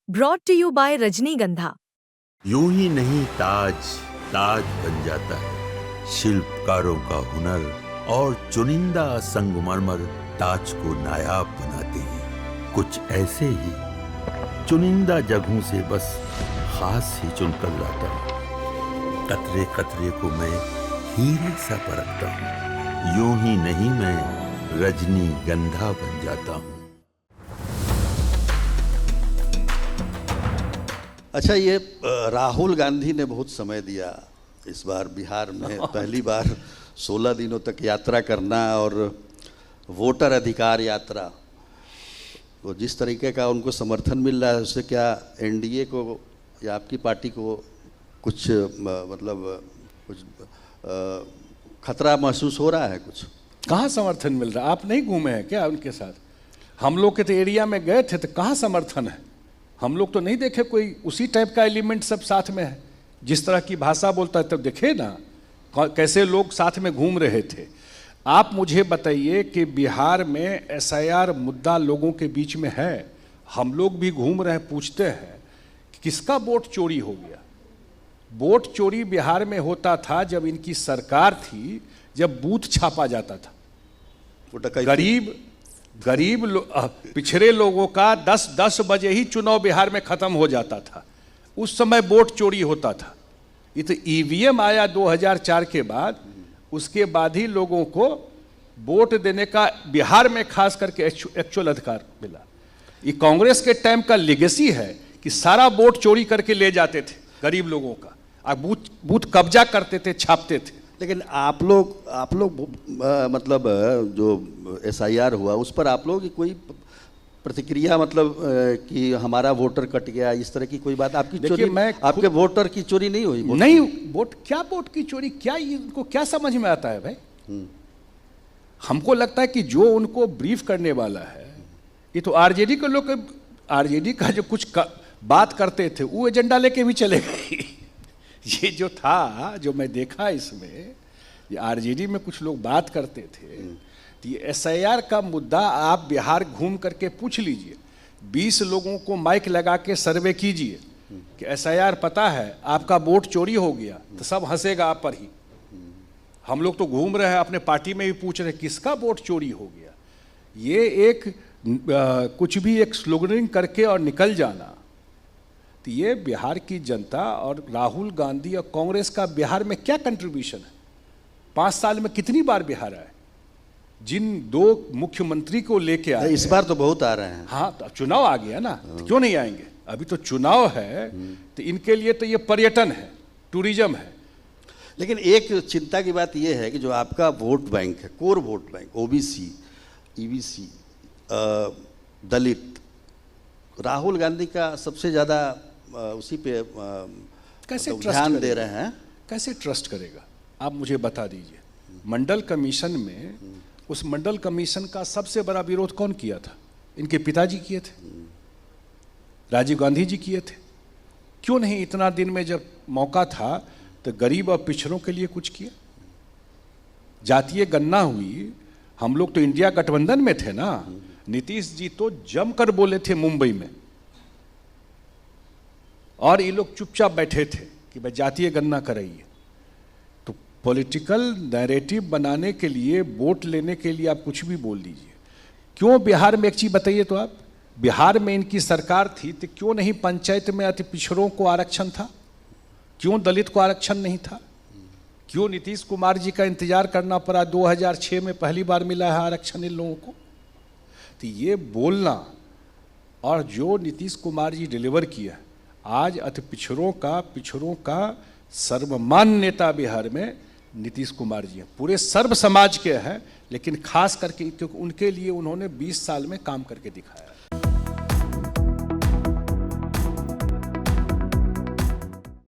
Brought to you by रजनीगंधा। यूं ही नहीं ताज ताज बन जाता है, शिल्पकारों का हुनर और चुनिंदा संगमरमर ताज को नायाब बनाते हैं। कुछ ऐसे ही चुनिंदा जगहों से बस खास ही चुनकर लाता हूँ। कतरे कतरे को मैं हीरे सा परखता हूँ। यूं ही नहीं मैं रजनीगंधा बन जाता हूँ। अच्छा, ये राहुल गांधी ने बहुत समय दिया इस बार बिहार में पहली बार 16 दिनों तक यात्रा करना और वोटर अधिकार यात्रा, तो जिस तरीके का उनको समर्थन मिल रहा है उससे क्या एनडीए को या आपकी पार्टी को कुछ कुछ खतरा महसूस हो रहा है? कुछ कहाँ समर्थन मिल रहा है? आप नहीं घूमे हैं क्या उनके साथ? हम लोग के तो एरिया में गए थे, तो कहाँ समर्थन है? हम लोग तो नहीं देखे कोई उसी टाइप का एलिमेंट सब साथ में है। जिस तरह की भाषा बोलता है तब देखे ना कैसे लोग साथ में घूम रहे थे। आप मुझे बताइए कि बिहार में एसआईआर मुद्दा लोगों के बीच में है, हम लोग भी घूम रहे हैं, पूछते हैं कि किसका वोट चोरी हो गया। वोट चोरी बिहार में होता था जब इनकी सरकार थी, जब बूथ छापा जाता था। गरीब पिछड़े लोगों का 10 बजे ही चुनाव बिहार में खत्म हो जाता था। उस समय वोट चोरी होता था। ये तो ईवीएम आया 2004 के बाद, उसके बाद ही लोगों को वोट देने का बिहार में खास करके एक्चुअल अधिकार मिला। ये कांग्रेस के टाइम का लेगेसी है कि सारा वोट चोरी करके ले जाते थे गरीब लोगों का, और बूथ कब्जा करते थे, छापते थे। लेकिन आप लोग मतलब जो एसआईआर हुआ उस पर आप लोग की कोई प्रतिक्रिया, मतलब कि हमारा वोटर कट गया, इस तरह की कोई बात आपकी चोरी? आपके वोटर की चोरी नहीं हुई? नहीं, वोट की चोरी क्या, इनको क्या समझ में आता है भाई? हमको लगता है कि जो उनको ब्रीफ करने वाला है, ये तो आरजेडी के लोग, आरजेडी का जो कुछ बात करते थे वो एजेंडा लेके भी चले गए। ये जो था, जो मैं देखा इसमें, ये आरजेडी में कुछ लोग बात करते थे, तो ये एसआईआर का मुद्दा आप बिहार घूम करके पूछ लीजिए, 20 लोगों को माइक लगा के सर्वे कीजिए कि एसआईआर पता है, आपका वोट चोरी हो गया, तो सब हंसेगा आप पर ही। हम लोग तो घूम रहे हैं, अपने पार्टी में भी पूछ रहे हैं किसका वोट चोरी हो गया। ये एक कुछ भी एक स्लोगनिंग करके और निकल जाना, तो ये बिहार की जनता और राहुल गांधी और कांग्रेस का बिहार में क्या कंट्रीब्यूशन है? 5 साल में कितनी बार बिहार आए? जिन 2 मुख्यमंत्री को लेके आए, इस बार तो बहुत आ रहे हैं। हाँ, तो चुनाव आ गया ना, तो क्यों नहीं आएंगे? अभी तो चुनाव है, तो इनके लिए तो ये पर्यटन है, टूरिज्म है। लेकिन एक चिंता की बात यह है कि जो आपका वोट बैंक है, core vote bank, OBC, EBC, Dalit, Rahul Gandhi का सबसे ज्यादा उसी पे कैसे ध्यान दे रहे हैं। कैसे ट्रस्ट करेगा? आप मुझे बता दीजिए। मंडल कमीशन में, उस मंडल कमीशन का सबसे बड़ा विरोध कौन किया था? इनके पिताजी किए थे, राजीव गांधी जी किए थे। क्यों नहीं इतना दिन में जब मौका था तो गरीब और पिछड़ों के लिए कुछ किया? जातीय गणना हुई, हम लोग तो इंडिया गठबंधन में थे ना। नीतीश जी तो जमकर बोले थे मुंबई में, और ये लोग चुपचाप बैठे थे कि भाई जातीय गणना कराइए। तो पॉलिटिकल नैरेटिव बनाने के लिए, वोट लेने के लिए आप कुछ भी बोल दीजिए। क्यों बिहार में, एक चीज बताइए तो आप, बिहार में इनकी सरकार थी तो क्यों नहीं पंचायत में अति पिछड़ों को आरक्षण था? क्यों दलित को आरक्षण नहीं था? क्यों नीतीश कुमार जी का इंतजार करना पड़ा? 2006 में पहली बार मिला है आरक्षण इन लोगों को। तो ये बोलना, और जो नीतीश कुमार जी डिलीवर किया, आज अति पिछड़ों का सर्वमान्य नेता बिहार में नीतीश कुमार जी हैं। पूरे सर्व समाज के हैं, लेकिन खास करके उनके लिए उन्होंने 20 साल में काम करके दिखाया।